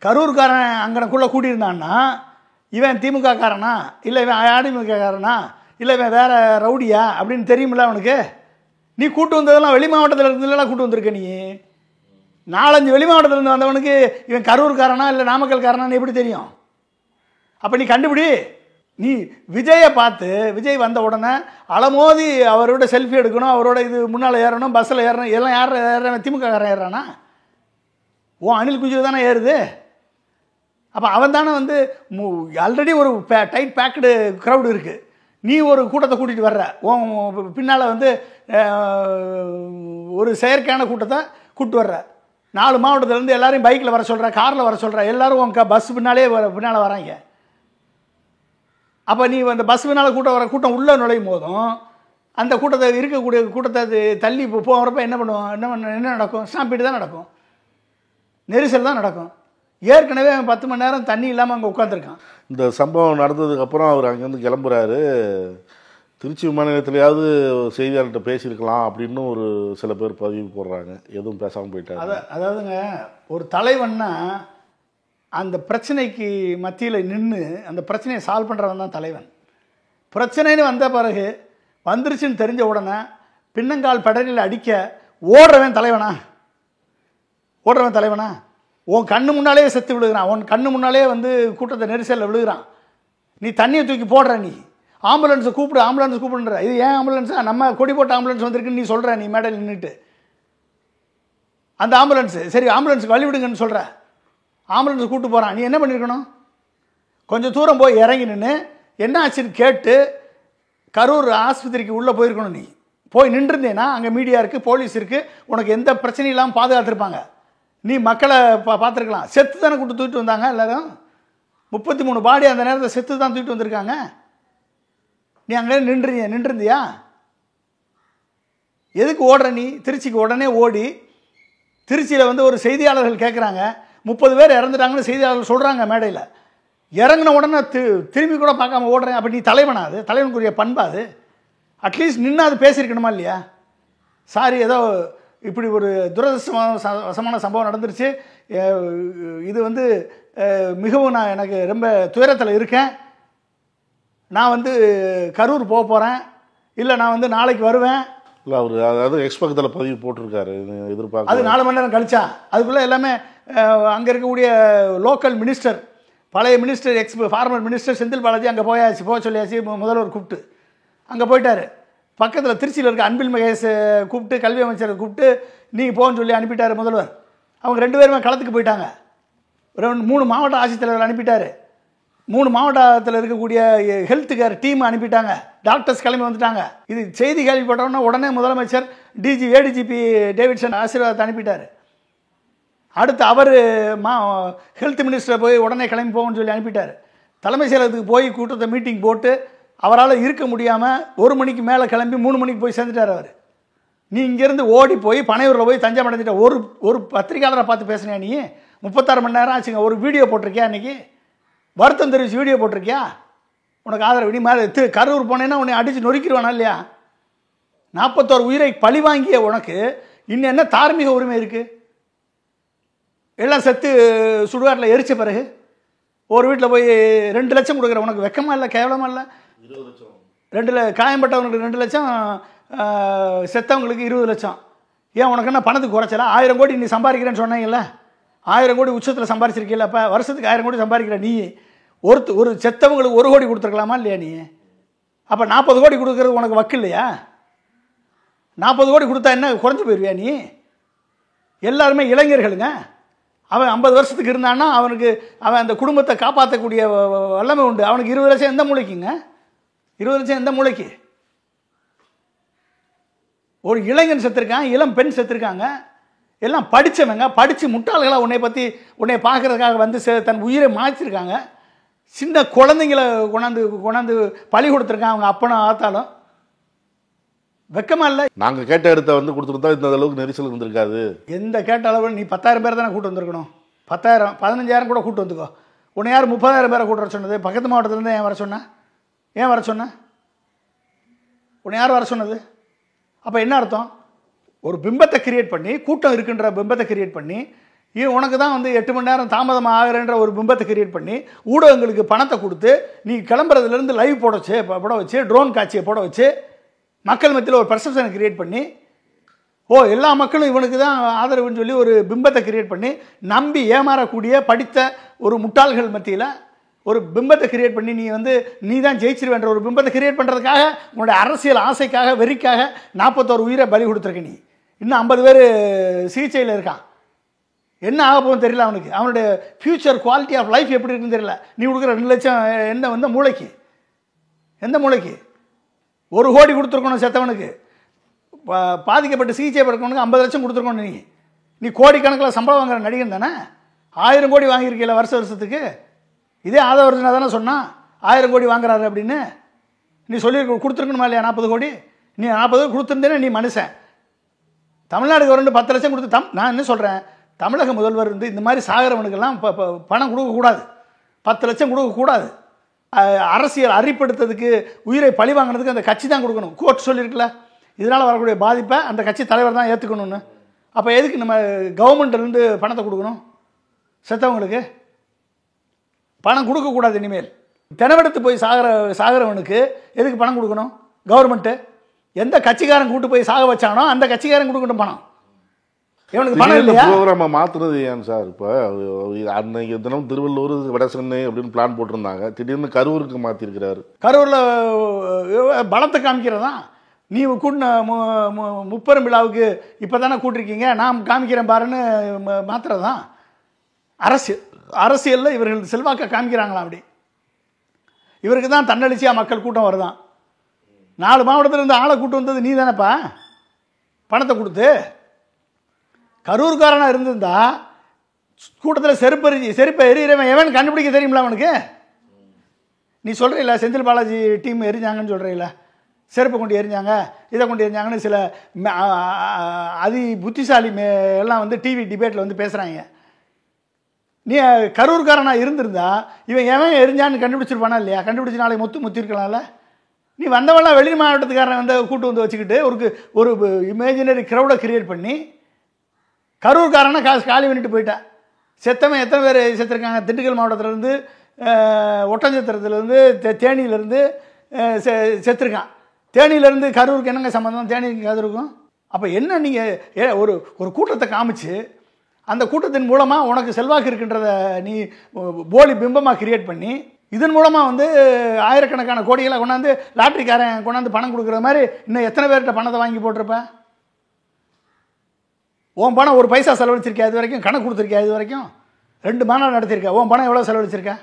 S3: கரூர்காரன் அங்கனக்குள்ளே கூட்டியிருந்தான்னா இவன் திமுக காரனா, இல்லை இவன் அதிமுக காரனா, இல்லை இவன் வேறு ரவுடியா அப்படின்னு தெரியுமில்ல அவனுக்கு. நீ கூட்டு வந்ததெல்லாம் வெளி மாவட்டத்தில் இருந்தெல்லாம் கூட்டு வந்திருக்க. நீ 4-5 வெளி மாவட்டத்திலேருந்து வந்தவனுக்கு இவன் கரூர்காரனா இல்லை நாமக்கல் காரனான்னு எப்படி தெரியும்? அப்போ நீ கண்டுபிடி. நீ விஜயை பார்த்து, விஜய் வந்த உடனே அலமோதி அவரோட செல்ஃபி எடுக்கணும், அவரோட இது முன்னால் ஏறணும், பஸ்ஸில் ஏறணும், எல்லாம் யார் ஏறுறான்? திமுக காரன் ஏறுறானா? அனில் குஞ்சு தானே ஏறுது. அப்போ அவன் தானே வந்து ஆல்ரெடி ஒரு டைட் பேக்கடு க்ரௌடு இருக்குது. நீ ஒரு கூட்டத்தை கூட்டிகிட்டு வர்ற, பின்னால் வந்து ஒரு செயற்கையான கூட்டத்தை கூப்பிட்டு வர்ற. 4 மாவட்டத்திலேருந்து எல்லாரையும் பைக்கில் வர சொல்கிற, காரில் வர சொல்கிற, எல்லோரும் பஸ் பின்னால் வராங்க. அப்போ நீ அந்த பஸ் பின்னால் கூட்டம் உள்ளே நுழையும் போதும் அந்த கூட்டத்தை இருக்கக்கூடிய கூட்டத்தை தள்ளி போகிறப்ப என்ன பண்ணுவோம்? என்ன நடக்கும்? ஸ்டாம்பீடு தான் நடக்கும், நெரிசல் தான் நடக்கும். ஏற்கனவே 10 மணி நேரம் தண்ணி இல்லாமல் அங்கே உட்காந்துருக்கான்.
S4: இந்த சம்பவம் நடந்ததுக்கப்புறம் அவர் அங்கேருந்து கிளம்புறாரு. திருச்சி விமான நிலையத்திலேயாவது செய்தியாளர்கிட்ட பேசியிருக்கலாம் அப்படின்னு ஒரு சில பேர் பதிவு போடுறாங்க. எதுவும் பேசாமல் போயிட்டாங்க.
S3: அதாவதுங்க, ஒரு தலைவன்னா அந்த பிரச்சனைக்கு மத்தியில் நின்று அந்த பிரச்சனையை சால்வ் பண்ணுறவன் தான் தலைவன். பிரச்சனைன்னு வந்த பிறகு வந்துருச்சுன்னு தெரிஞ்ச உடனே பின்னங்கால் படலில் அடிக்க ஓடுறவன் தலைவனா? உன் கண்ணு முன்னாலே செத்து விழுகிறான், உன் கண்ணு முன்னாலே வந்து கூட்டத்தை நெரிசலில் விழுகிறான். நீ தண்ணியை தூக்கி போடுற, நீ ஆம்புலன்ஸை கூப்பிடுன்ற. இது ஏன் ஆம்புலன்ஸா? நம்ம கொடி போட்ட ஆம்புலன்ஸ் வந்திருக்குன்னு நீ சொல்கிற. நீ மேடையில் நின்றுட்டு அந்த ஆம்புலன்ஸு சரி ஆம்புலன்ஸுக்கு வழி விடுங்கன்னு சொல்கிற. ஆம்புலன்ஸ் கூப்பிட்டு போகிறான். நீ என்ன பண்ணியிருக்கணும்? கொஞ்சம் தூரம் போய் இறங்கி நின்று என்ன ஆச்சுன்னு கேட்டு கரூர் ஆஸ்பத்திரிக்கு உள்ளே போயிருக்கணும். நீ போய் நின்றுருந்தேன்னா அங்கே மீடியா இருக்குது, போலீஸ் இருக்குது, உனக்கு எந்த பிரச்சனையும் இல்லாமல் பாதுகாத்துருப்பாங்க. நீ மக்களை பார்த்துருக்கலாம். செத்து தானே கூட்டு தூக்கிட்டு வந்தாங்க எல்லாரும். 33 பாடி அந்த நேரத்தில் செத்து தான் தூக்கிட்டு வந்திருக்காங்க. நீ அங்கே நின்றுருந்தியா? எதுக்கு ஓடுற நீ? திருச்சிக்கு உடனே ஓடி, திருச்சியில் வந்து ஒரு செய்தியாளர்கள் கேட்குறாங்க, 30 பேர் இறந்துட்டாங்கன்னு செய்தியாளர்கள் சொல்கிறாங்க மேடையில். இறங்கின உடனே திரும்பி கூட பார்க்காம ஓடுறேன். அப்போ நீ தலைவனா? அது தலைவனுக்குரிய பண்பா? அது அட்லீஸ்ட் நின்று அது பேசியிருக்கணுமா இல்லையா? சாரி, ஏதோ இப்படி ஒரு துரதிர்ஷ்டமான சம்பவம் நடந்துருச்சு, இது வந்து மிகவும் நான் எனக்கு ரொம்ப துயரத்தில் இருக்கேன், நான் வந்து கரூர் போக போகிறேன், இல்லை நான் வந்து நாளைக்கு வருவேன்.
S4: இல்லை அவர் அதாவது எக்ஸ்பெக்டத்தில் பதிவு போட்டிருக்காரு, எதிர்பார்க்க.
S3: அது 4 மணி நேரம் கழிச்சா அதுக்குள்ளே எல்லாமே அங்கே இருக்கக்கூடிய லோக்கல் மினிஸ்டர், பழைய minister, farmer minister Senthil Balaji அங்கே போக சொல்லியாச்சு. முதல்வர் கூப்பிட்டு அங்கே போயிட்டார். பக்கத்தில் திருச்சியில் இருக்க அன்பில் மகேஷ் கூப்பிட்டு, கல்வி அமைச்சரை கூப்பிட்டு நீங்கள் போகன்னு சொல்லி அனுப்பிட்டார் முதல்வர். அவங்க 2 பேருமே களத்துக்கு போயிட்டாங்க. 3 மாவட்ட ஆட்சித்தலைவர் அனுப்பிட்டார். 3 மாவட்டத்தில் இருக்கக்கூடிய ஹெல்த் கேர் டீம் அனுப்பிட்டாங்க. டாக்டர்ஸ் கிளம்பி வந்துட்டாங்க. இது செய்தி கேள்விப்பட்டோன்னா உடனே முதலமைச்சர் ஏடிஜிபி டேவிட்சன் ஆசீர்வாதத்தை அனுப்பிட்டார். அடுத்து அவர் ஹெல்த் மினிஸ்டரை போய் உடனே கிளம்பி போகணும்னு சொல்லி அனுப்பிட்டார். தலைமைச் செயலகத்துக்கு போய் கூட்டத்தை மீட்டிங் போட்டு அவரால் இருக்க முடியாமல் 1 மணிக்கு மேலே கிளம்பி 3 மணிக்கு போய் சேர்ந்துட்டார் அவர். நீ இங்கேருந்து ஓடி போய் பனையூரில் போய் தஞ்சம் அடைஞ்சிட்ட. ஒரு பத்திரிகையாளரை பார்த்து பேசுனியா நீ? 36 மணி நேரம் ஆச்சுங்க. ஒரு வீடியோ போட்டிருக்கியா இன்றைக்கி? வருத்தம் தெரிவிச்சு வீடியோ போட்டிருக்கியா? உனக்கு ஆதரவு. நீ மாதிரி கரூர் போனேன்னா உன்னை அடித்து நொறுக்கிடுவானா இல்லையா? 41 உயிரை பழி வாங்கிய உனக்கு இன்னும் என்ன தார்மீக உரிமை இருக்குது? எல்லாம் செத்து சுடுகாட்டில் எரிச்ச பிறகு ஒரு வீட்டில் போய் 2 லட்சம் கொடுக்குற உனக்கு வெக்கமாக இல்லை, கேவலமாக இல்லை? 2 காயம்பட்டவங்களுக்கு 2 லட்சம், செத்தவங்களுக்கு 20 லட்சம். ஏன் உனக்கு என்ன பணத்துக்கு குறைச்சல? 1000 கோடி நீ சம்பாதிக்கிறேன்னு சொன்னீங்கல்ல, 1000 கோடி உச்சத்தில் சம்பாதிச்சிருக்கீல்ல. அப்போ வருஷத்துக்கு 1000 கோடி சம்பாதிக்கிற நீ ஒரு செத்தவங்களுக்கு 1 கோடி கொடுத்துருக்கலாமா இல்லையா நீ? அப்போ 40 கோடி கொடுக்குறது உனக்கு வக்கு இல்லையா? 40 கோடி கொடுத்தா என்ன குறைஞ்சி போயிடுவியா நீ? எல்லாருமே இளைஞர்களுங்க. அவன் 50 வருஷத்துக்கு இருந்தான்னா அவன் அந்த குடும்பத்தை காப்பாற்றக்கூடிய வல்லமை உண்டு. அவனுக்கு 20 லட்சம் எந்த மூளைக்குங்க? 20 லட்சம் எந்த மூளைக்கு? ஒரு இளைஞன் செத்துருக்கான், இளம் பெண் செத்துருக்காங்க. எல்லாம் படித்தவங்க, படித்து முட்டாள்களாக உன்னை பார்க்கறதுக்காக வந்து தன் உயிரை மாற்றிருக்காங்க. சின்ன குழந்தைங்களை கொண்டாந்து பழி கொடுத்துருக்கான் அவங்க அப்பனும் ஆத்தாலும். வெக்கமா இல்லை?
S4: நாங்கள் கேட்ட இடத்த வந்து கொடுத்துருந்தா இந்த அளவுக்கு நெரிசல் இருந்திருக்காது.
S3: எந்த கேட்ட அளவு நீ 10,000 பேர் தானே கூட்டு வந்திருக்கணும். 10,000 15,000 கூட கூட்டு வந்துக்கோ. உன்னை யார் 30,000 பேரை கூட்டு வர சொன்னது? பக்கத்து மாவட்டத்துலேருந்து ஏன் வர சொன்ன? உன்னை யார் வர சொன்னது? அப்போ என்ன அர்த்தம்? ஒரு பிம்பத்தை கிரியேட் பண்ணி, கூட்டம் இருக்குன்ற பிம்பத்தை கிரியேட் பண்ணி, உனக்கு தான் வந்து 8 மணி நேரம் தாமதமாக ஆகிறன்ற ஒரு பிம்பத்தை கிரியேட் பண்ணி, ஊடகங்களுக்கு பணத்தை கொடுத்து, நீ கிளம்புறதுலேருந்து லைவ் போட வச்சு, ட்ரோன் காட்சியை போட வச்சு, மக்கள் மத்தியில் ஒரு பர்செப்ஷனை கிரியேட் பண்ணி, எல்லா மக்களும் இவனுக்கு தான் ஆதரவுன்னு சொல்லி ஒரு பிம்பத்தை கிரியேட் பண்ணி நம்பி ஏமாறக்கூடிய படித்த ஒரு முட்டாள்கள் மத்தியில் ஒரு பிம்பத்தை கிரியேட் பண்ணி நீ தான் ஜெயிச்சிருவேன்ற ஒரு பிம்பத்தை கிரியேட் பண்ணுறதுக்காக உன்னுடைய அரசியல் ஆசைக்காக வெறிக்காக 41 உயிரை பலி கொடுத்துருக்க. நீ இன்னும் 50 பேர் சிகிச்சையில் இருக்கான். என்ன ஆக போகுதுன்னு தெரியல அவனுக்கு. அவனுடைய ஃபியூச்சர் குவாலிட்டி ஆஃப் லைஃப் எப்படி இருக்குன்னு தெரியல. நீ கொடுக்குற 2 லட்சம் எந்த மூளைக்கு? 1 கோடி கொடுத்துருக்கணும் செத்தவனுக்கு. பாதிக்கப்பட்டு சிகிச்சை பெறவனுக்கு 50 லட்சம் கொடுத்துருக்கணும். நீ கோடிக்கணக்கில் சம்பளம் வாங்குற நடிகன் தானே. 1000 கோடி வாங்கியிருக்கீங்களா வருஷத்துக்கு? இதே ஆதவர்ஜனா தானே சொன்னான் 1000 கோடி வாங்குறாரு அப்படின்னு. நீ சொல்லி கொடுத்துருக்கணுமா இல்லையா 40 கோடி? நீ 40 கோடி கொடுத்துருந்தேனே நீ மனுஷன். தமிழ்நாடு கவர்மெண்ட் 10 லட்சம் கொடுத்து நான் என்ன சொல்கிறேன், தமிழக முதல்வர் இந்த மாதிரி சாகிறவனுக்கெல்லாம் பணம் கொடுக்கக்கூடாது, 10 லட்சம் கொடுக்கக்கூடாது. அரசியல் அறிப்படுத்துறதுக்கு, உயிரை பழி வாங்கினதுக்கு அந்த கட்சி தான் கொடுக்கணும். கோர்ட் சொல்லியிருக்கல, இதனால் வரக்கூடிய பாதிப்பை அந்த கட்சி தலைவர் தான் ஏற்றுக்கணும்னு. அப்போ எதுக்கு நம்ம கவர்மெண்ட்லேருந்து பணத்தை கொடுக்கணும்? செத்தவங்களுக்கு பணம் கொடுக்கக்கூடாது. இனிமேல் தினவெடுத்து போய் சாகிறவனுக்கு எதுக்கு பணம் கொடுக்கணும்? கவர்மெண்ட்டு எந்த கட்சிக்காரன் கூட்டு போய் சாக வச்சானோ அந்த கட்சிக்காரன் கொடுக்கணும் பணம். இவனுக்கு பணம் இல்லையா?
S4: ப்ரோக்ராமை மாற்றுறது ஏன் சார்? இப்போ அன்னைக்கு தினம் திருவள்ளூர் வட சென்னை அப்படின்னு பிளான் போட்டிருந்தாங்க, திடீர்னு கரூருக்கு மாற்றிருக்கிறாரு.
S3: கரூரில் பலத்தை காமிக்கிறதா? நீ கூட்டின முப்பெரும் விழாவுக்கு இப்போ தானே கூட்டிருக்கீங்க, நான் காமிக்கிறேன் பாருன்னு மாத்திரதான். அரசியலில் இவர்கள் செல்வாக்க காமிக்கிறாங்களாம். அப்படி இவருக்கு தான் தன்னெழுச்சியாக மக்கள் கூட்டம் வருதான். 4 மாவட்டத்திலிருந்து ஆளை கூட்டு வந்தது நீ தானேப்பா பணத்தை கொடுத்து. கரூர்காரனாக இருந்திருந்தா கூட்டத்தில் செருப்பை எரியிறவன் எவன் கண்டுபிடிக்க தெரியுமில்ல அவனுக்கு? நீ சொல்கிறீல்ல செந்தில் பாலாஜி டீம் எரிஞ்சாங்கன்னு சொல்கிறீல்ல, செருப்பை கொண்டு எரிஞ்சாங்க, இதை கொண்டு எரிஞ்சாங்கன்னு சில அதி புத்திசாலி எல்லாம் டிவி டிபேட்டில் பேசுகிறாங்க. நீ கரூர்காரனாக இருந்திருந்தா இவன் எவன் எரிஞ்சான்னு கண்டுபிடிச்சிருப்பானா இல்லையா? கண்டுபிடிச்சி நாளை முத்திருக்கலாம்ல. நீ வந்தவெல்லாம் வெளி மாவட்டத்துக்காரன் கூட்டு வச்சுக்கிட்டு ஒரு இமேஜினரி க்ரௌடை கிரியேட் பண்ணி கரூர்காரனை காலி பண்ணிட்டு போயிட்டா. செத்தவன் எத்தனை பேர் செத்துருக்காங்க? திண்டுக்கல் மாவட்டத்திலேருந்து ஒட்டஞ்சத்திரத்துலேருந்து தேனியிலேருந்து செத்துருக்கான். தேனியிலேருந்து கரூருக்கு என்னங்க சம்மந்தம்? தேனிக்கு கரூருக்கும் அப்போ என்ன? நீங்கள் ஒரு கூட்டத்தை காமிச்சு அந்த கூட்டத்தின் மூலமாக உனக்கு செல்வாக்கு இருக்கின்றத நீ போலி பிம்பமாக கிரியேட் பண்ணி இதன் மூலமாக வந்து ஆயிரக்கணக்கான கோடிகளை கொண்டாந்து லாட்ரிக்காரன் கொண்டாந்து பணம் கொடுக்குற மாதிரி இன்னும் எத்தனை பேர்கிட்ட பணத்தை வாங்கி போட்டிருப்பேன்? உன் பணம் ஒரு பைசா செலவழிச்சிருக்கேன் இது வரைக்கும்? கணக்கு கொடுத்துருக்கேன் இது வரைக்கும்? 2 மாநாடு நடத்தியிருக்கேன். உன் பணம் எவ்வளோ செலவழிச்சிருக்கேன்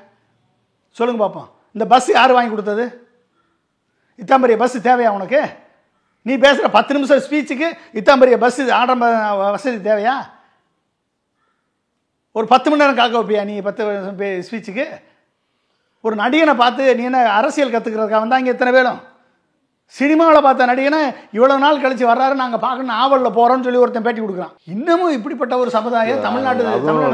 S3: சொல்லுங்க பார்ப்போம். இந்த பஸ் யார் வாங்கி கொடுத்தது? இத்தாம் பெரிய பஸ் தேவையா உனக்கு? நீ பேசுகிற 10 நிமிஷம் ஸ்பீச்சுக்கு இத்தாம் பெரிய பஸ் ஆடம்ப வசதி தேவையா? ஒரு 10 மணி நேரம் காக்க வைப்பியா நீ 10 நிமிஷம் ஸ்பீச்சுக்கு? ஒரு நடிகனை பார்த்து நீ என்ன அரசியல் கற்றுக்கிறதுக்காக வந்தால் இங்கே எத்தனை வேணும்? சினிமாவில் பார்த்த நடிகனை இவ்வளோ நாள் கழிச்சு வர்றாரு, நாங்கள் பார்க்கணும் ஆவலில் போகிறோம்னு சொல்லி ஒருத்தன் பேட்டி கொடுக்குறான். இன்னமும் இப்படிப்பட்ட ஒரு சமுதாயம் தமிழ்நாடு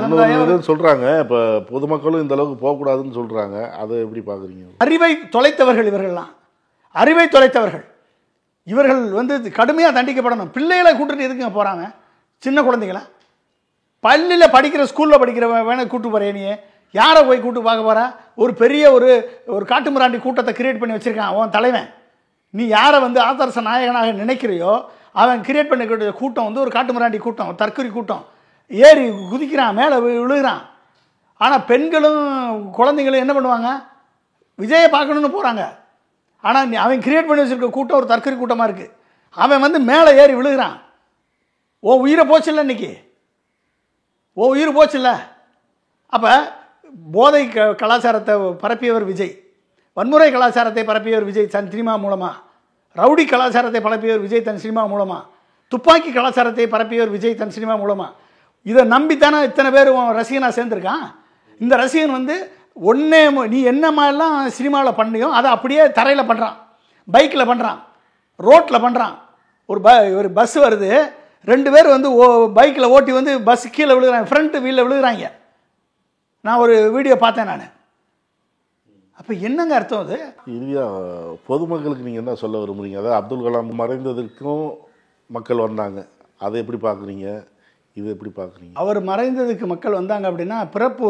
S3: சமுதாயம்
S4: சொல்கிறாங்க. இப்போ பொதுமக்களும் இந்த அளவுக்கு போகக்கூடாதுன்னு சொல்கிறாங்க. அதை எப்படி பார்க்குறீங்க?
S3: அறிவை தொலைத்தவர்கள் இவர்கள்லாம், அறிவை தொலைத்தவர்கள். இவர்கள் வந்து கடுமையாக தண்டிக்கப்படணும். பிள்ளைகளை கூட்டிட்டு எதுக்குங்க போகிறாங்க? சின்ன குழந்தைங்களா? பள்ளியில் படிக்கிற ஸ்கூலில் படிக்கிற வேணா கூட்டு போகிறேன். நீ யாரை போய் கூட்டு பார்க்க போகிறா? ஒரு பெரிய ஒரு காட்டுமிராண்டி கூட்டத்தை கிரியேட் பண்ணி வச்சுருக்கான் உன் தலைவன். நீ யாரை வந்து ஆதர்ச நாயகனாக நினைக்கிறையோ அவன் கிரியேட் பண்ணக்கூடிய கூட்டம் வந்து ஒரு காட்டுமிராண்டி கூட்டம், தற்கொலை கூட்டம். ஏறி குதிக்கிறான், மேலே விழுகிறான். ஆனால் பெண்களும் குழந்தைங்களும் என்ன பண்ணுவாங்க? விஜயை பார்க்கணுன்னு போகிறாங்க. ஆனால் அவன் கிரியேட் பண்ணி வச்சுருக்க கூட்டம் ஒரு தற்கொலை கூட்டமாக இருக்குது. அவன் வந்து மேலே ஏறி விழுகிறான். ஓ உயிரை போச்சில்ல இன்னைக்கு, ஓ உயிர் போச்சில்ல. அப்போ போதை கலாச்சாரத்தை பரப்பியவர் விஜய், வன்முறை கலாச்சாரத்தை பரப்பியவர் விஜய் தன் சினிமா மூலமாக, ரவுடி கலாச்சாரத்தை பரப்பியவர் விஜய் தன் சினிமா மூலமாக, துப்பாக்கி கலாச்சாரத்தை பரப்பியவர் விஜய் தன் சினிமா மூலமாக. இதை நம்பித்தானே இத்தனை பேர் ரசிகனாக சேர்ந்துருக்கான். இந்த ரசிகன் வந்து ஒன்றே நீ என்ன மாதிரிலாம் சினிமாவில் பண்ணியோ அதை அப்படியே தரையில் பண்ணுறான், பைக்கில் பண்ணுறான், ரோட்டில் பண்ணுறான். ஒரு பஸ் வருது, 2 பேர் வந்து பைக்கில் ஓட்டி வந்து பஸ் கீழே விழுகிறாங்க, ஃப்ரண்ட் வீலில் விழுகிறாங்க. நான் ஒரு வீடியோ பார்த்தேன் நான். அப்போ என்னங்க அர்த்தம் அது?
S4: இறுதியாக பொதுமக்களுக்கு நீங்கள் என்ன சொல்ல விரும்புகிறீங்க? அதாவது அப்துல் கலாம் மறைந்ததற்கும் மக்கள் வந்தாங்க, அதை எப்படி பார்க்குறீங்க? இது எப்படி பார்க்குறீங்க?
S3: அவர் மறைந்ததுக்கு மக்கள் வந்தாங்க அப்படின்னா பிறப்பு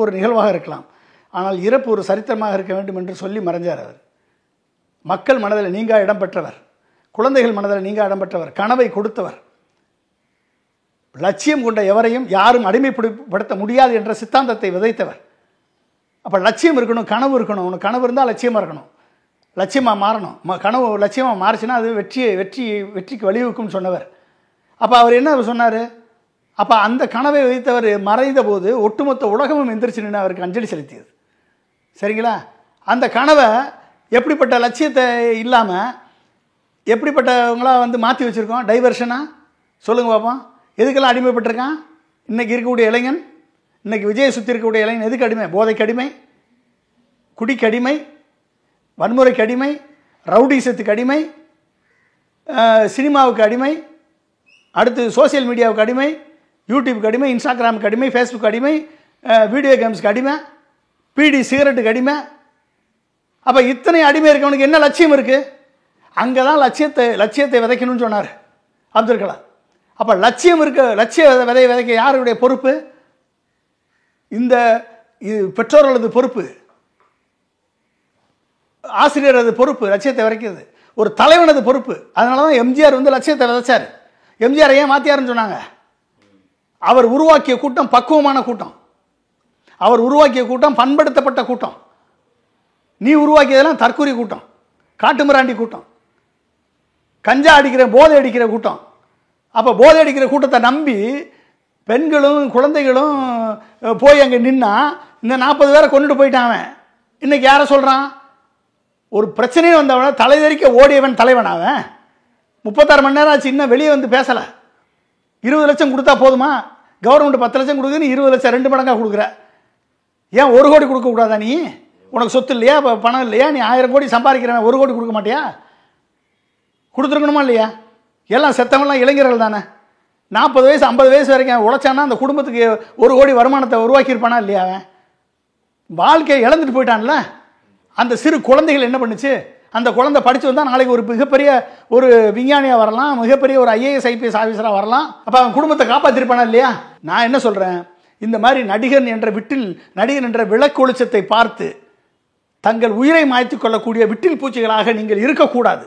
S3: ஒரு நிகழ்வாக இருக்கலாம், ஆனால் இறப்பு ஒரு சரித்திரமாக இருக்க வேண்டும் என்று சொல்லி மறைஞ்சார் அவர். மக்கள் மனதில் நீங்கா இடம் பெற்றவர், குழந்தைகள் மனதில் நீங்கா இடம் பெற்றவர், கனவை கொடுத்தவர், லட்சியம் கொண்ட எவரையும் யாரும் அடிமைப்படுத்த முடியாது என்ற சித்தாந்தத்தை விதைத்தவர். அப்போ லட்சியம் இருக்கணும், கனவு இருக்கணும். உனக்கு கனவு இருந்தால் லட்சியமாக இருக்கணும், லட்சியமாக மாறணும். கனவு லட்சியமாக மாறிச்சுன்னா அது வெற்றிக்கு வழிவகுக்கும்னு சொன்னவர். அப்போ அவர் என்ன சொன்னார்? அப்போ அந்த கனவை வைத்தவர் மறைந்த போது ஒட்டுமொத்த உலகமும் எந்திரிச்சு நின்று அவருக்கு அஞ்சலி செலுத்தியது. சரிங்களா? அந்த கனவை எப்படிப்பட்ட லட்சியத்தை இல்லாமல் எப்படிப்பட்டவங்களாக வந்து மாற்றி வச்சுருக்கோம், டைவர்ஷனாக சொல்லுங்கள் பார்ப்போம். எதுக்கெல்லாம் அடிமைப்பட்டிருக்கான் இன்றைக்கி இருக்கக்கூடிய இளைஞன்? இன்றைக்கி விஜயை சுற்றி இருக்கக்கூடிய இளைஞன் எதுக்கு அடிமை? போதைக்கு அடிமை, குடிக்கு அடிமை, வன்முறைக்கு அடிமை, ரவுடிசத்துக்கு அடிமை, சினிமாவுக்கு அடிமை, அடுத்து சோசியல் மீடியாவுக்கு அடிமை, யூடியூப்புக்கு அடிமை, இன்ஸ்டாகிராமுக்கு அடிமை, ஃபேஸ்புக் அடிமை, வீடியோ கேம்ஸுக்கு அடிமை, பீடி சிகரெட்டுக்கு அடிமை. அப்போ இத்தனை அடிமை இருக்கவனுக்கு என்ன லட்சியம் இருக்குது? அங்கே தான் லட்சியத்தை விதைக்கணும்னு சொன்னார் அப்துல் கலாம். அப்போ லட்சியம் லட்சிய விதைக்க யாருடைய பொறுப்பு? இது பெற்றோர்களது பொறுப்பு, ஆசிரியரது பொறுப்பு லட்சியத்தை விதைக்கிறது, ஒரு தலைவனது பொறுப்பு. அதனால தான் எம்ஜிஆர் வந்து லட்சியத்தை விதைச்சார். எம்ஜிஆர் ஏன் மாத்தியாருன்னு சொன்னாங்க? அவர் உருவாக்கிய கூட்டம் பக்குவமான கூட்டம், அவர் உருவாக்கிய கூட்டம் பண்படுத்தப்பட்ட கூட்டம். நீ உருவாக்கியதெல்லாம் தற்கொலை கூட்டம், காட்டுமிராண்டி கூட்டம், கஞ்சா அடிக்கிற போதை அடிக்கிற கூட்டம். அப்போ போதை அடிக்கிற கூட்டத்தை நம்பி பெண்களும் குழந்தைகளும் போய் அங்கே நின்னா இந்த 40 பேரை கொண்டுட்டு போயிட்டான். அவன் இன்னைக்கு யாரை சொல்கிறான்? ஒரு பிரச்சனையே வந்தவன தலைதறிக்க ஓடியவன் தலைவன். அவன் 36 மணி நேரம் ஆச்சு, இன்னும் வெளியே வந்து பேசலை. 20 லட்சம் கொடுத்தா போதுமா? கவர்மெண்ட் 10 லட்சம் கொடுக்குன்னு 20 லட்சம் 2 மடங்காக கொடுக்குற. ஏன் 1 கோடி கொடுக்கக்கூடாதா? நீ உனக்கு சொத்து இல்லையா, பணம் இல்லையா? நீ 1000 கோடி சம்பாதிக்கிறவன் 1 கோடி கொடுக்க மாட்டியா? கொடுத்துருக்கணுமா இல்லையா? எல்லாம் செத்தவங்களாம் இளைஞர்கள் தானே. 40 வயசு 50 வயசு வரைக்கும் உழைச்சானா அந்த குடும்பத்துக்கு 1 கோடி வருமானத்தை உருவாக்கியிருப்பானா இல்லையா? அவன் வாழ்க்கையை இழந்துட்டு போயிட்டான்ல. அந்த சிறு குழந்தைகள் என்ன பண்ணுச்சு? அந்த குழந்தை படித்து வந்தால் நாளைக்கு ஒரு மிகப்பெரிய ஒரு விஞ்ஞானியாக வரலாம், மிகப்பெரிய ஒரு IAS IPS ஆஃபீஸராக வரலாம். அப்போ அவன் குடும்பத்தை காப்பாற்றிருப்பானா இல்லையா? நான் என்ன சொல்கிறேன், இந்த மாதிரி நடிகன் என்ற விளக்கொளிச்சத்தை பார்த்து தங்கள் உயிரை மாய்த்து கொள்ளக்கூடிய விட்டில் பூச்சிகளாக நீங்கள் இருக்கக்கூடாது.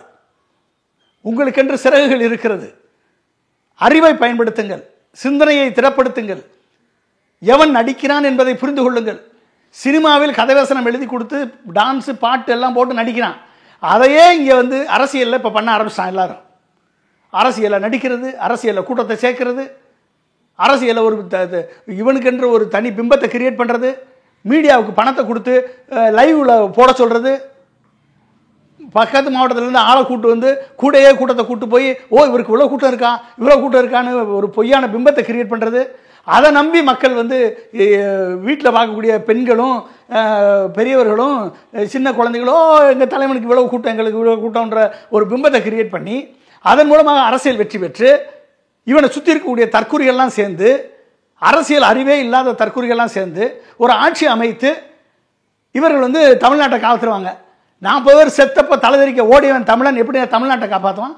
S3: உங்களுக்கென்று சிறகுகள் இருக்கிறது. அறிவை பயன்படுத்துங்கள், சிந்தனையை திடப்படுத்துங்கள், எவன் நடிக்கிறான் என்பதை புரிந்து கொள்ளுங்கள். சினிமாவில் கதைவசனம் எழுதி கொடுத்து டான்ஸு பாட்டு எல்லாம் போட்டு நடிக்கிறான். அதையே இங்கே வந்து அரசியலில் இப்போ பண்ண ஆரம்பிச்சிட்டான். எல்லாரும் அரசியலில் நடிக்கிறது, அரசியலில் கூட்டத்தை சேர்க்கறது, அரசியலில் ஒரு இவனுக்கென்று ஒரு தனி பிம்பத்தை கிரியேட் பண்ணுறது, மீடியாவுக்கு பணத்தை கொடுத்து லைவில் போட சொல்கிறது, பக்கத்து மாவட்டத்திலேருந்து ஆளை கூட்டு வந்து கூட்டத்தை கூட்டு போய் இவருக்கு இவ்வளோ கூட்டம் இருக்கான்னு ஒரு பொய்யான பிம்பத்தை கிரியேட் பண்ணுறது. அதை நம்பி மக்கள் வந்து வீட்டில் பார்க்கக்கூடிய பெண்களும் பெரியவர்களும் சின்ன குழந்தைகளும் எங்கள் தலைவனுக்கு இவ்வளோ கூட்டம், எங்களுக்கு இவ்வளோ கூட்டம்ன்ற ஒரு பிம்பத்தை கிரியேட் பண்ணி அதன் மூலமாக அரசியல் வெற்றி பெற்று இவனை சுற்றி இருக்கக்கூடிய தற்கொலைகள்லாம் சேர்ந்து, அரசியல் அறிவே இல்லாத தற்கொலைகள்லாம் சேர்ந்து ஒரு ஆட்சி அமைத்து இவர்கள் வந்து தமிழ்நாட்டை காத்துருவாங்க. 40 பேர் செத்தப்போ தலைதறிக்க ஓடியவன் தமிழன் எப்படி தமிழ்நாட்டை காப்பாற்றுவான்?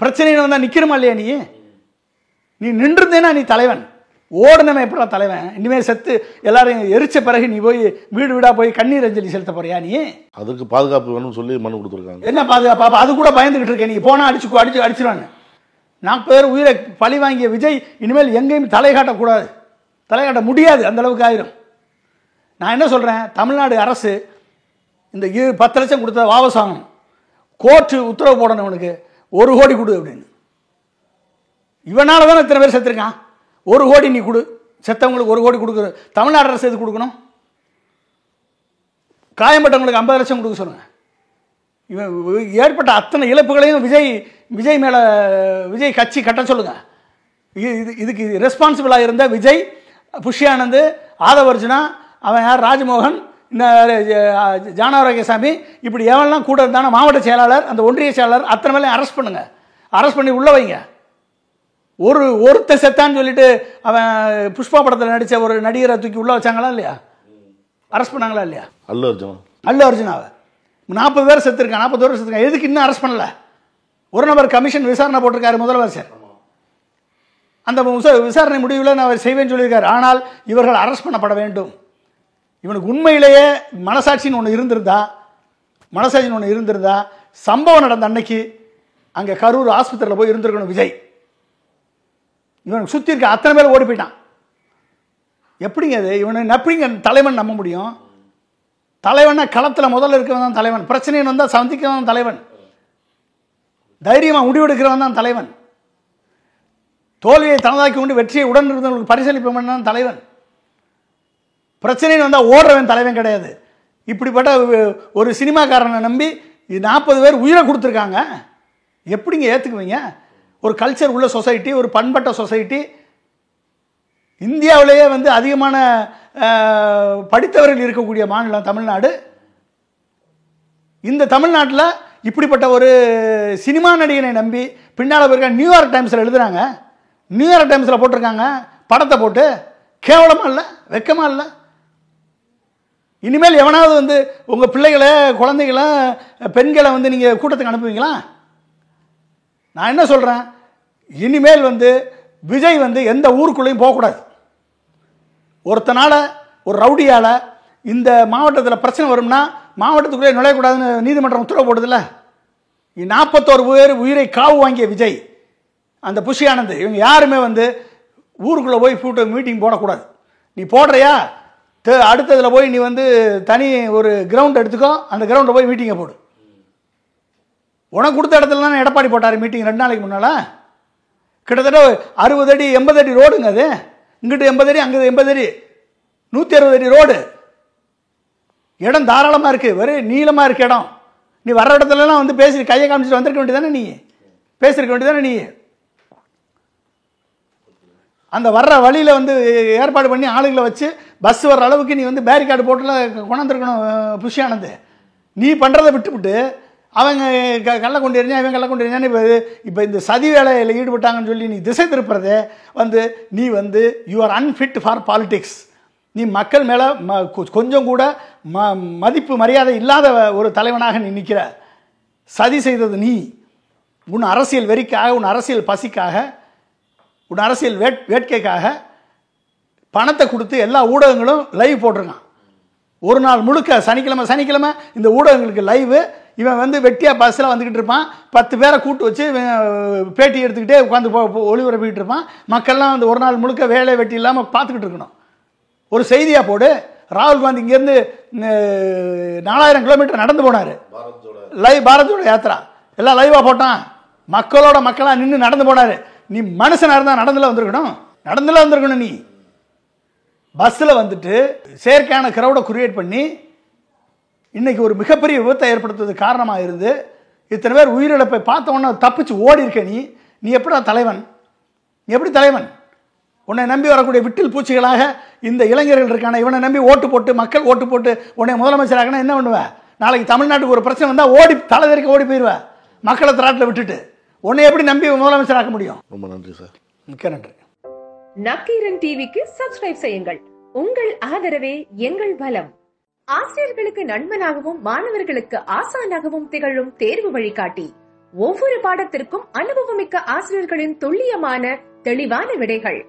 S3: பிரச்சனைன்னு வந்தால் நிற்கிறமா இல்லையா? நீ நின்றுந்தேனா நீ தலைவன், ஓடுனவன் எப்படா தலைவன்? இனிமேல் செத்து எல்லாரும் எரிச்ச பிறகு நீ போய் வீடு வீடாக போய் கண்ணீர் அஞ்சலி செலுத்த போறியா? நீ
S4: அதுக்கு பாதுகாப்பு வேணும்னு சொல்லி மனு கொடுத்துருக்காங்க.
S3: என்ன பாதுகாப்பு? அது கூட பயந்துகிட்டு இருக்கேன். நீ போனால் அடிச்சிருவாங்க. 40 பேர் உயிரை பழி வாங்கிய விஜய் இனிமேல் எங்கேயும் தலைகாட்டக்கூடாது, தலைகாட்ட முடியாது, அந்த அளவுக்கு ஆயிரும். நான் என்ன சொல்கிறேன், தமிழ்நாடு அரசு இந்த 10 லட்சம் கொடுத்த வாபஸ் வாங்கணும், கோர்ட்டு உத்தரவு போடணும், இவனுக்கு 1 கோடி கொடு அப்படின்னு. இவனால தானே இத்தனை பேர் செத்துருக்கான். 1 கோடி நீ கொடு, செத்தவங்களுக்கு 1 கோடி கொடுக்குற தமிழ்நாடு அரசு எது கொடுக்கணும்? காயம்பட்டவங்களுக்கு 50 லட்சம் கொடுக்க சொல்லுங்க. இவன் ஏற்பட்ட அத்தனை இழப்புகளையும் விஜய் கட்சி கட்ட சொல்லுங்க. இதுக்கு ரெஸ்பான்சிபிளாக இருந்த விஜய், புஷி ஆனந்த், ஆதவர்ஜுனா, அவன் யார், ராஜ்மோகன், இந்த ஜானாரோக்கியசாமி, இப்படி எவெல்லாம் கூட இருந்தான மாவட்ட செயலாளர், அந்த ஒன்றிய செயலாளர், அத்தனை மேலே அரெஸ்ட் பண்ணுங்க. அரெஸ்ட் பண்ணி உள்ள வைங்க. ஒருத்த செத்தான்னு சொல்லிட்டு அவன் புஷ்பா படத்தில் நடித்த ஒரு நடிகரை தூக்கி உள்ள வச்சாங்களா இல்லையா? அரெஸ்ட் பண்ணாங்களா இல்லையா? அல்லு அர்ஜுனாவை 40 பேர் செத்துருக்கான், 40 பேர் செத்துருக்கான். எதுக்கு இன்னும் அரெஸ்ட் பண்ணல? ஒரு நபர் கமிஷன் விசாரணை போட்டிருக்காரு முதலமைச்சர். அந்த விசாரணை முடிவில் நான் செய்வேன்னு சொல்லியிருக்காரு. ஆனால் இவர்கள் அரெஸ்ட் பண்ணப்பட வேண்டும். இவனுக்கு உண்மையிலேயே மனசாட்சின்னு ஒன்று இருந்திருந்தா சம்பவம் நடந்த அன்னைக்கு அங்கே கரூர் ஆஸ்பத்திரியில் போய் இருந்திருக்கணும் விஜய். இவனுக்கு சுற்றி இருக்க அத்தனை பேர் ஓடி போயிட்டான். எப்படிங்க அது? இவனை எப்படிங்க தலைவன் நம்ப முடியும்? தலைவனா களத்தில் முதல்ல இருக்கிறவன் தான் தலைவன். பிரச்சனைன்னு வந்தால் சந்திக்கிறவன் தான் தலைவன். தைரியமாக முடிவெடுக்கிறவன் தான் தலைவன். தோல்வியை தனதாக்கி கொண்டு வெற்றியை உடன் இருந்தவங்களுக்கு பரிசளிப்பவன் தான் தலைவன். பிரச்சனைன்னு வந்தால் ஓடுறவன் தலைவன் கிடையாது. இப்படிப்பட்ட ஒரு சினிமாக்காரனை நம்பி 40 பேர் உயிரை கொடுத்துருக்காங்க. எப்படிங்க ஏற்றுக்குவீங்க? ஒரு கல்ச்சர் உள்ள சொசைட்டி, ஒரு பண்பட்ட சொசைட்டி, இந்தியாவிலேயே வந்து அதிகமான படித்தவர்கள் இருக்கக்கூடிய மாநிலம் தமிழ்நாடு. இந்த தமிழ்நாட்டில் இப்படிப்பட்ட ஒரு சினிமா நடிகனை நம்பி பின்னால் போயிருக்க நியூயார்க் டைம்ஸில் எழுதுறாங்க, நியூயார்க் டைம்ஸில் போட்டிருக்காங்க படத்தை போட்டு. கேவலமாக இல்லை? வெக்கமாக இல்லை? இனிமேல் எவனாவது வந்து உங்கள் பிள்ளைகளை, குழந்தைகளை, பெண்களை வந்து நீங்கள் கூட்டத்துக்கு அனுப்புவீங்களா? நான் என்ன சொல்கிறேன், இனிமேல் வந்து விஜய் வந்து எந்த ஊருக்குள்ளேயும் போகக்கூடாது. ஒருத்தனால, ஒரு ரவுடியால் இந்த மாவட்டத்தில் பிரச்சனை வரும்னா மாவட்டத்துக்குள்ளே நுழையக்கூடாதுன்னு நீதிமன்றம் உத்தரவு போடுதில்ல. 41 பேர் உயிரை காவு வாங்கிய விஜய், அந்த புஷி ஆனந்த், இவங்க யாருமே வந்து ஊருக்குள்ளே போய் மீட்டிங் போடக்கூடாது. நீ போடுறியா, அடுத்ததில் போய் நீ வந்து தனி ஒரு கிரவுண்ட் எடுத்துக்கோ, அந்த கிரவுண்டில் போய் மீட்டிங்கை போடு. உனக்கு கொடுத்த இடத்துல தான் எடப்பாடி போட்டார் மீட்டிங் 2 நாளைக்கு முன்னால். கிட்டத்தட்ட 60 அடி 80 அடி ரோடுங்க அது. இங்கிட்டு 80 அடி, அங்கே 80 அடி, 160 அடி ரோடு. இடம் தாராளமாக இருக்குது, வெறும் நீளமாக இருக்க இடம். நீ வர்ற இடத்துலலாம் வந்து பேசி கையை காமிச்சிட்டு வந்திருக்க வேண்டியதானே, நீ பேசியிருக்க வேண்டியதானே. நீ அந்த வர்ற வழியில் வந்து ஏற்பாடு பண்ணி ஆளுகளை வச்சு பஸ் வர்ற அளவுக்கு நீ வந்து பேரிகார்டு போட்டுல கொண்டாந்துருக்கணும் புஷி ஆனந்த். நீ பண்ணுறதை விட்டுவிட்டு அவங்க கள்ள கொண்டு எறிஞ்சா, இவன் கள்ள கொண்டு எறிஞ்சான்னு இப்போ இந்த சதி வேலையில் ஈடுபட்டாங்கன்னு சொல்லி நீ திசை திருப்புறதே வந்து நீ வந்து you are unfit for politics. நீ மக்கள் மேலே கொஞ்சம் கூட மதிப்பு மரியாதை இல்லாத ஒரு தலைவனாக நீ நிற்கிற. சதி செய்தது நீ. உன் அரசியல் வெறிக்காக, உன் அரசியல் பசிக்காக, உன் அரசியல் வேட்கைக்காக பணத்தை கொடுத்து எல்லா ஊடகங்களும் லைவ் போட்டிருக்கான். ஒரு நாள் முழுக்க சனிக்கிழமை இந்த ஊடகங்களுக்கு லைவு. இவன் வந்து வெட்டியா பஸ்ஸில் வந்துக்கிட்டு இருப்பான், 10 பேரை கூட்டு வச்சு பேட்டி எடுத்துக்கிட்டே உட்காந்து ஒளிபரப்பிக்கிட்டு இருப்பான். மக்கள்லாம் வந்து ஒரு நாள் முழுக்க வேலை வெட்டி இல்லாமல் பார்த்துக்கிட்டு இருக்கணும். ஒரு செய்தியாக போடு. ராகுல் காந்தி இங்கேருந்து 4000 கிலோமீட்டர் நடந்து போனார், பாரத் யாத்திரா எல்லாம் லைவாக போட்டான். மக்களோட மக்களாக நின்று நடந்து போனார். நீ மனுஷனாக இருந்தால் நடந்துல வந்திருக்கணும். நீ பஸ்ஸில் வந்துட்டு செயற்கையான கிரௌடை கிரியேட் பண்ணி இன்னைக்கு ஒரு மிகப்பெரிய விபத்தை ஏற்படுத்துவதற்கு காரணமாக இருந்து இத்தனை பேர் உயிரிழப்பை பார்த்த உடனே தப்பிச்சு ஓடி இருக்க நீ எப்படா தலைவன்? எப்படி தலைவன்? உன்னை நம்பி வரக்கூடிய விட்டில் பூச்சிகளாக இந்த இளைஞர்கள் இருக்கான, இவனை நம்பி மக்கள் ஓட்டு போட்டு உன்னை முதலமைச்சராகனா என்ன பண்ணுவேன்? நாளைக்கு தமிழ்நாட்டுக்கு ஒரு பிரச்சனை வந்தால் தலைதறிக்க ஓடி போயிடுவேன். மக்களை திராட்டில் விட்டுட்டு உன்னை எப்படி நம்பி முதலமைச்சராக்க முடியும்? ரொம்ப நன்றி சார். மிக்க நன்றி.
S5: நக்கீரன் டிவிக்கு சப்ஸ்கிரைப் செய்யுங்கள். உங்கள் ஆதரவே எங்கள் பலம். ஆசிரியர்களுக்கு நண்பனாகவும் மாணவர்களுக்கு ஆசானாகவும் திகழும் தேர்வு வழிகாட்டி. ஒவ்வொரு பாடத்திற்கும் அனுபவமிக்க ஆசிரியர்களின் துல்லியமான தெளிவான விடைகள்.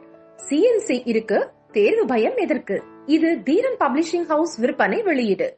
S5: CNC இருக்கு, தேர்வு பயம் எதற்கு? இது தீரன் பப்ளிஷிங் ஹவுஸ் விற்பனை வெளியீடு.